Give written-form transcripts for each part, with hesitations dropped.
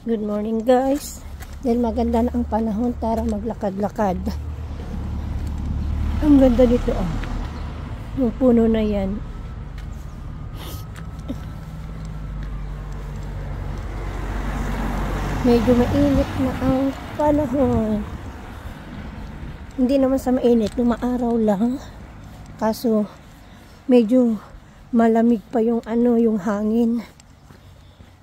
Good morning guys. Dahil maganda na ang panahon para maglakad-lakad. Ang ganda dito oh. Yung puno na yan. Medyo mainit na ang panahon. Hindi naman sa mainit, lumaaraw lang. Kaso medyo malamig pa yung yung hangin.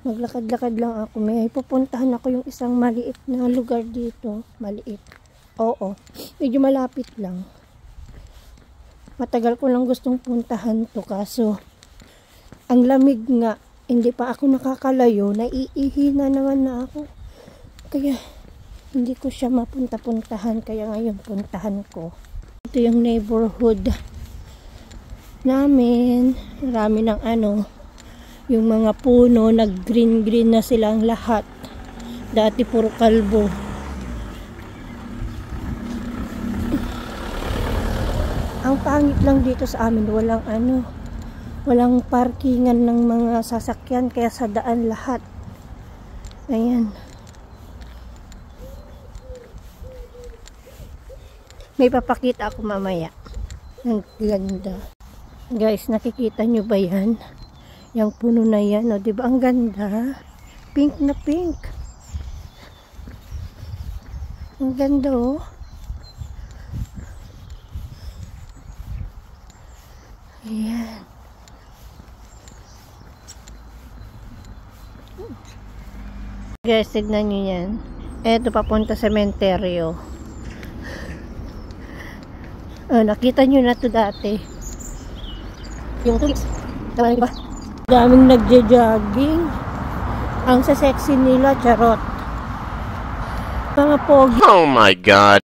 Maglakad-lakad lang ako. May pupuntahan ako yung isang maliit na lugar dito. Maliit. Oo. Medyo malapit lang. Matagal ko lang gustong puntahan to. Kaso, ang lamig nga. Hindi pa ako nakakalayo. Naiihina naman na ako. Kaya, hindi ko siya mapunta-puntahan. Kaya ngayon, puntahan ko. Ito yung neighborhood namin. Marami ng yung mga puno, nag-green-green na silang lahat. Dati puro kalbo. Ang pangit lang dito sa amin, walang parkingan ng mga sasakyan, kaya sa daan lahat. Ayan. May papakita ako mamaya. Ang ganda. Guys, nakikita nyo ba yan? Yung puno na yan, o, diba ang ganda? Pink na pink. Ang ganda, oh. Ayan. Guys, tignan nyo yan. Eto, papunta sa sementeryo. Nakita nyo na to dati. Yung tulis. Tama na ba? Daming nagja-jogging. Ang sasexy nila, charot. Mga pogi. Oh my God.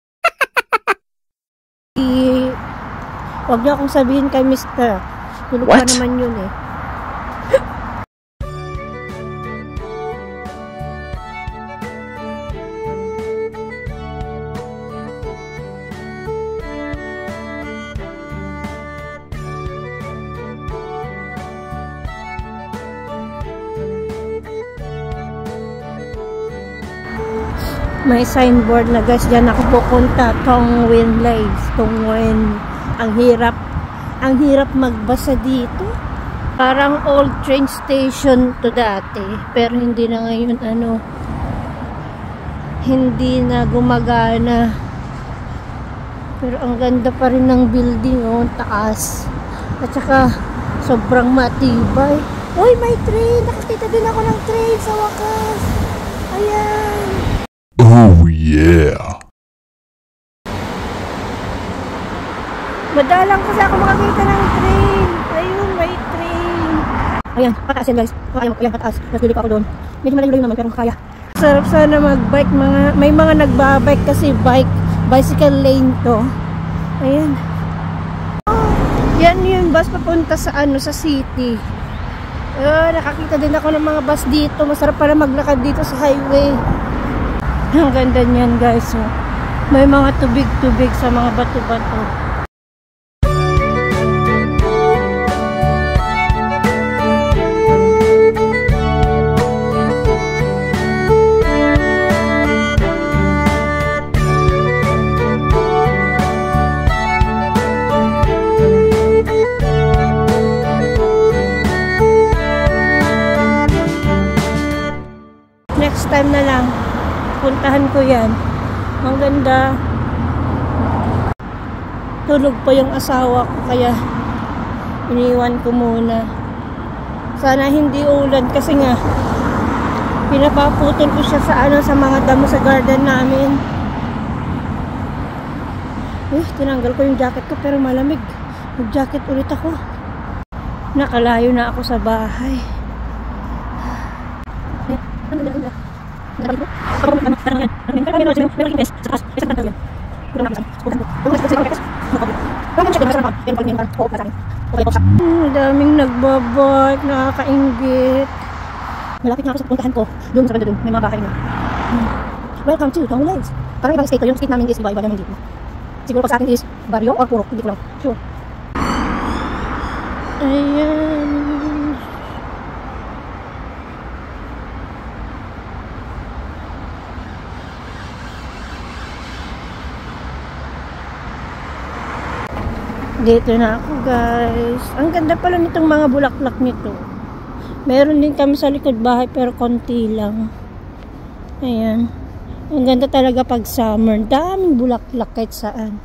Huwag niyo akong sabihin kay Mr. Tulog pa naman yun eh. May signboard na guys, dyan ako pupunta. Tongwen Lakes. Tongwen. Ang hirap magbasa dito. Parang old train station to dati. Pero hindi na ngayon hindi na gumagana. Pero ang ganda pa rin ng building, oh, taas. At saka sobrang matibay. Uy, may train! Nakakita din ako ng train sa wakas. Ayan. Oh yeah. Madalang kasi ako makakita ng train. Ayun, may train. Ayan, pataas yan guys. Ayan, pataas. Nasulit ako doon. Medyo malayo-layo naman pero kaya. Sarap sana mag-bike. May mga nagbabike kasi bicycle lane to. Ayan. Yan yung bus papunta sa sa city. Nakakita din ako ng mga bus dito. Masarap pala maglakad dito sa highway. Ang ganda niyan guys. May mga tubig-tubig sa mga bato-bato. Next time na lang. Puntahan ko yan. Ang ganda. Tulog pa yung asawa ko kaya iniwan ko muna. Sana hindi ulan kasi nga pinapaputol ko siya sa mga damo sa garden namin. Tinanggal ko yung jacket ko pero malamig. Mag-jacket ulit ako. Nakalayo na ako sa bahay. Daming nagbabike, nakakainggit. Malapit na ako sa puntahan ko. Doon sa banda doon, may mga bahay na. Welcome to Tongwen Lakes. Parang ibang state to, yung state namin is iba naman dito. Siguro pa sa akin is barrio or puro, hindi ko lang sure. Ayan. Dito na ako, guys. Ang ganda pala nitong mga bulaklak nito. Meron din kami sa likod bahay pero konti lang. Ayan. Ang ganda talaga pag summer. Daming bulaklak kahit saan.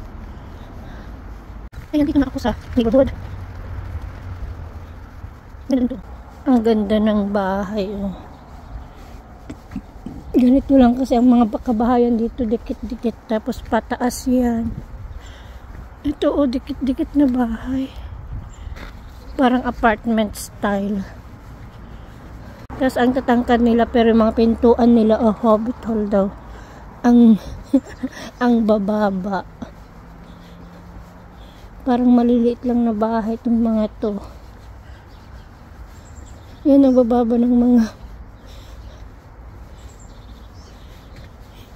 Ayan, dito na ako sa neighborhood. Ganito. Ang ganda ng bahay. Oh. Ganito lang kasi ang mga kabahayan dito, dikit-dikit. Tapos pataas yan. Ito, oh, dikit-dikit na bahay. Parang apartment style. Tapos ang tatangkad nila, pero yung mga pintuan nila, oh, hobbit hole daw. Ang, ang bababa. Parang maliliit lang na bahay itong mga to. Yan ang bababa ng mga...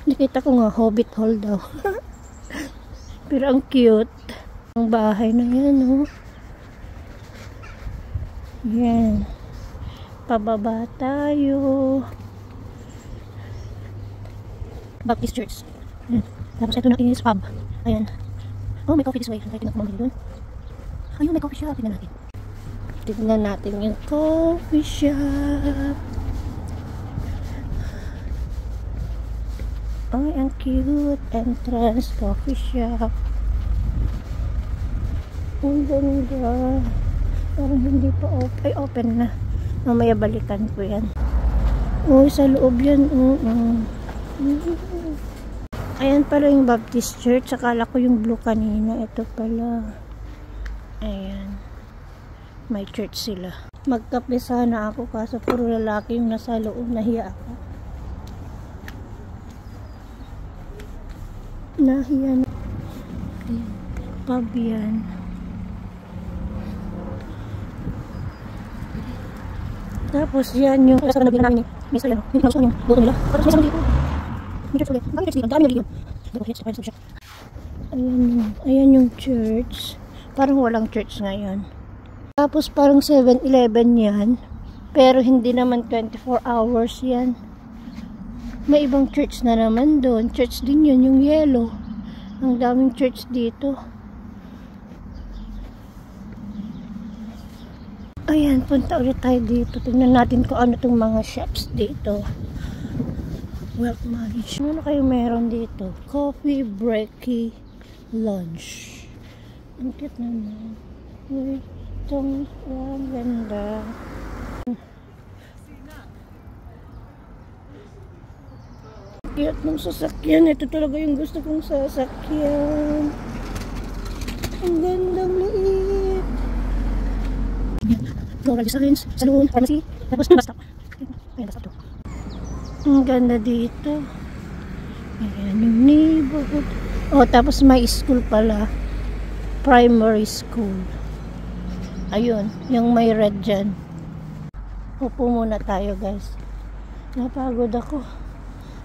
Nakita ko nga, hobbit hole daw. Pero ang cute. Ang bahay na yan, oh. Yan. Pababa tayo. Baptist Church. Tapos ito na is pub. Ayan. Oh, may coffee this way. Tingnan ko mamili doon. Ayun, may coffee shop. Tingnan natin. Tingnan natin yung coffee shop. Ay, ang cute. Entrance coffee shop. Ang ganda. Parang hindi pa open. Ay, open na. Mamaya balikan ko yan. Oh, sa loob yan. Ayan pala yung Baptist Church. Akala ko yung blue kanina. Ito pala. Ayan. May church sila. Magkape sana ako kaso puro lalaki yung nasa loob. Nahiya ako. Nahiya na. Ayan. Pub yan. Tapos yan yung sa nabila namin may sila no. Yung house yung buto nila. Tapos may dito. May church ulit. Dami church dito. Dami dito. Ayan yung church. Parang walang church ngayon. Tapos parang 7-Eleven yan. Pero hindi naman 24 hours yan. May ibang church na naman doon. Church din yun, yung yellow. Ang daming church dito. Ayan, punta ulit tayo dito. Tingnan natin kung ano itong mga shops dito. Wealth management. Ano kayo meron dito? Coffee, breaky, lunch. Ang cute naman. Uy, itong ganda. Cute ng sasakyan. Ito talaga yung gusto kong sasakyan. Ang gandang liit. Floral designs, salon, pharmacy, tapos bus stop. Ayan, bus stop to. Ang ganda dito. Ayan yung neighborhood. Oh, tapos may school pala. Primary school. Ayun, yung may red dyan. Upo muna tayo, guys. Napagod ako.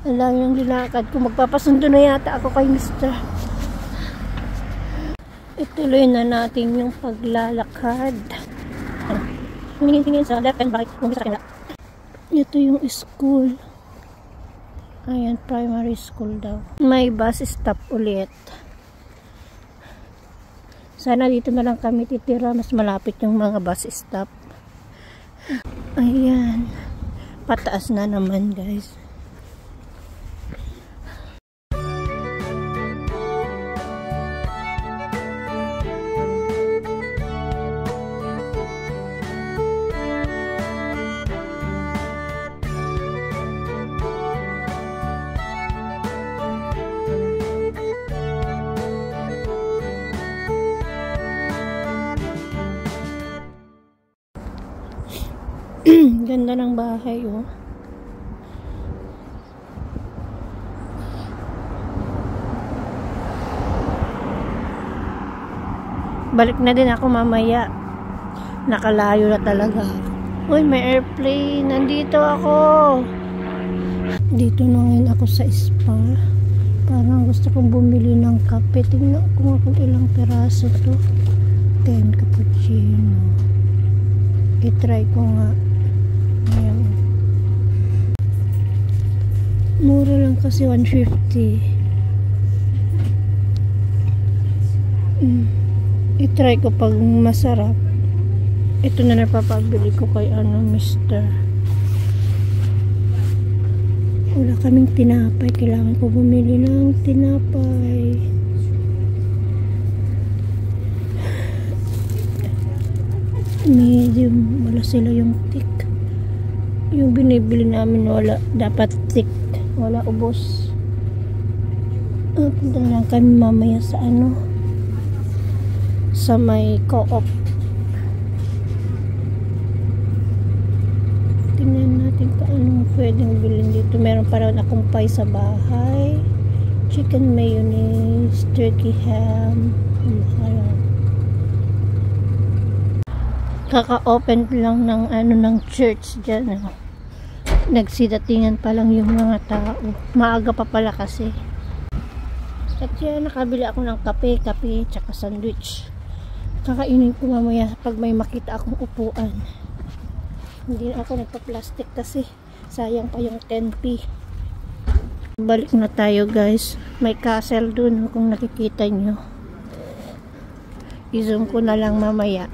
Alam yung linakad ko. Magpapasundo na yata ako kay Mr. Ituloy na natin yung paglalakad. Tingin sa left and right. Kung sa kanila. Ito yung school. Ayan, primary school daw. May bus stop ulit. Sana dito na lang kami titira. Mas malapit yung mga bus stop. Ayan. Pataas na naman, guys. Ganda ng bahay, oh. Balik na din ako mamaya. Nakalayo na talaga. Uy, may airplane. Nandito ako. Dito na ngayon ako sa spa. Parang gusto kong bumili ng kape. Tingnan ko nga kung ilang peraso to. 10 cappuccino. I-try ko nga. Ayan. Mura lang kasi 150. I-try ko pag masarap. Ito na napapabili ko kay mister. Wala kaming tinapay. Kailangan ko bumili ng tinapay. Medium. Wala sila yung thick. Yung binibili namin wala. Dapat thick. Wala ubos. Punta lang kami mamaya sa sa may co-op. Tingnan natin kung anong pwedeng bilhin dito. Meron pa rin akong pie sa bahay. Chicken mayonnaise, turkey ham. Kaka-open lang ng ng church dyan. Nagsidatingan pa lang yung mga tao. Maaga pa pala kasi. At yan, nakabili ako ng kape, tsaka sandwich. Kakainin ko mamaya pag may makita akong upuan. Hindi na ako nagpa-plastic kasi sayang pa yung 10p. Balik na tayo guys. May castle dun kung nakikita nyo. I-zoom ko na lang mamaya.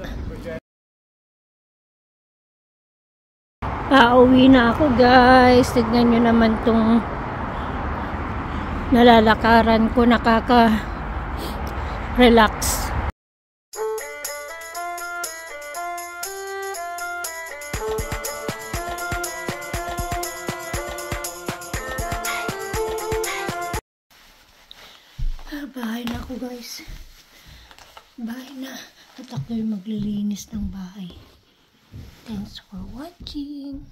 Pauwi na ako guys. Tignan nyo naman tong nalalakaran ko. Nakaka-relax. Bahay na ako guys. Bahay na. At ako yung maglilinis ng bahay. Thanks for watching.